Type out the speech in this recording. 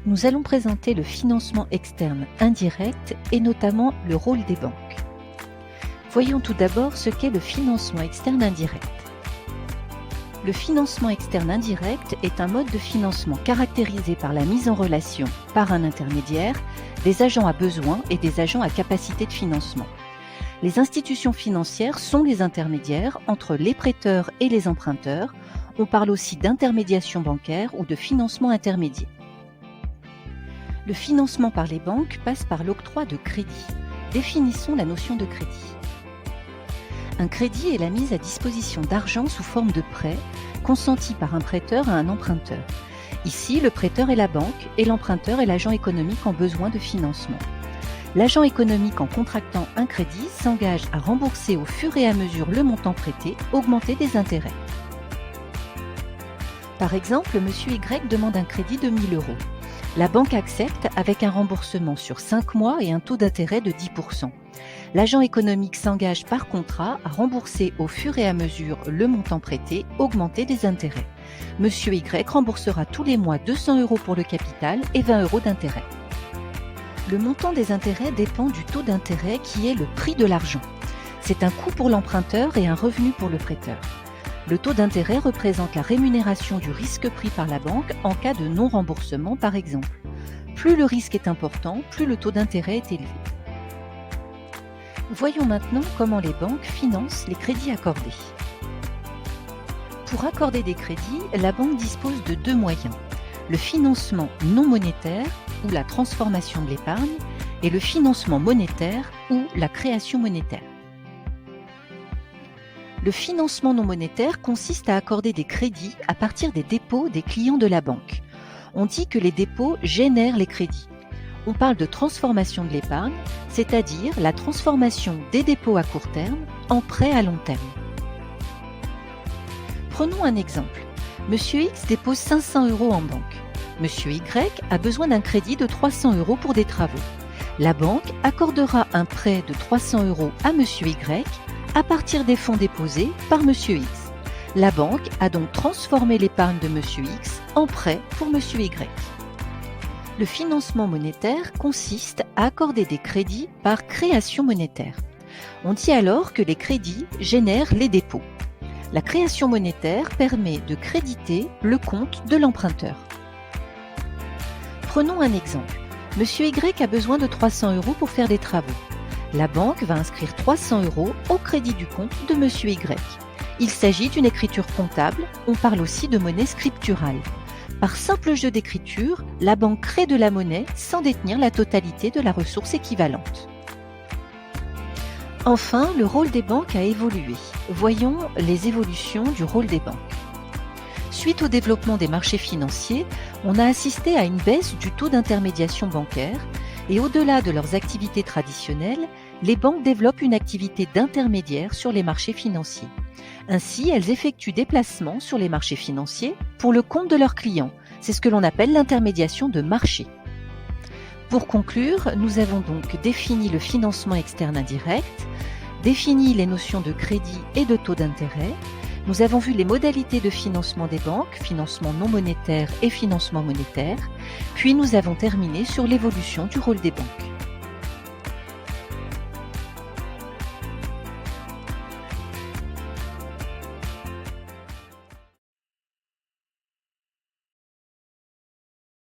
Nous allons présenter le financement externe indirect et notamment le rôle des banques. Voyons tout d'abord ce qu'est le financement externe indirect. Le financement externe indirect est un mode de financement caractérisé par la mise en relation, par un intermédiaire, des agents à besoin et des agents à capacité de financement. Les institutions financières sont les intermédiaires entre les prêteurs et les emprunteurs. On parle aussi d'intermédiation bancaire ou de financement intermédiaire. Le financement par les banques passe par l'octroi de crédit. Définissons la notion de crédit. Un crédit est la mise à disposition d'argent sous forme de prêt consenti par un prêteur à un emprunteur. Ici, le prêteur est la banque et l'emprunteur est l'agent économique en besoin de financement. L'agent économique en contractant un crédit s'engage à rembourser au fur et à mesure le montant prêté, augmenter des intérêts. Par exemple, M. Y demande un crédit de 1 000 €. La banque accepte avec un remboursement sur 5 mois et un taux d'intérêt de 10%. L'agent économique s'engage par contrat à rembourser au fur et à mesure le montant prêté, augmenter des intérêts. M. Y remboursera tous les mois 200 € pour le capital et 20 € d'intérêt. Le montant des intérêts dépend du taux d'intérêt qui est le prix de l'argent. C'est un coût pour l'emprunteur et un revenu pour le prêteur. Le taux d'intérêt représente la rémunération du risque pris par la banque en cas de non-remboursement par exemple. Plus le risque est important, plus le taux d'intérêt est élevé. Voyons maintenant comment les banques financent les crédits accordés. Pour accorder des crédits, la banque dispose de deux moyens. Le financement non monétaire ou la transformation de l'épargne et le financement monétaire ou la création monétaire. Le financement non monétaire consiste à accorder des crédits à partir des dépôts des clients de la banque. On dit que les dépôts génèrent les crédits. On parle de transformation de l'épargne, c'est-à-dire la transformation des dépôts à court terme en prêts à long terme. Prenons un exemple. Monsieur X dépose 500 € en banque. Monsieur Y a besoin d'un crédit de 300 € pour des travaux. La banque accordera un prêt de 300 € à Monsieur Y à partir des fonds déposés par Monsieur X. La banque a donc transformé l'épargne de Monsieur X en prêt pour Monsieur Y. Le financement monétaire consiste à accorder des crédits par création monétaire. On dit alors que les crédits génèrent les dépôts. La création monétaire permet de créditer le compte de l'emprunteur. Prenons un exemple. Monsieur Y a besoin de 300 € pour faire des travaux. La banque va inscrire 300 € au crédit du compte de Monsieur Y. Il s'agit d'une écriture comptable, on parle aussi de monnaie scripturale. Par simple jeu d'écriture, la banque crée de la monnaie sans détenir la totalité de la ressource équivalente. Enfin, le rôle des banques a évolué. Voyons les évolutions du rôle des banques. Suite au développement des marchés financiers, on a assisté à une baisse du taux d'intermédiation bancaire et au-delà de leurs activités traditionnelles, les banques développent une activité d'intermédiaire sur les marchés financiers. Ainsi, elles effectuent des placements sur les marchés financiers pour le compte de leurs clients. C'est ce que l'on appelle l'intermédiation de marché. Pour conclure, nous avons donc défini le financement externe indirect, défini les notions de crédit et de taux d'intérêt. Nous avons vu les modalités de financement des banques, financement non monétaire et financement monétaire, puis nous avons terminé sur l'évolution du rôle des banques.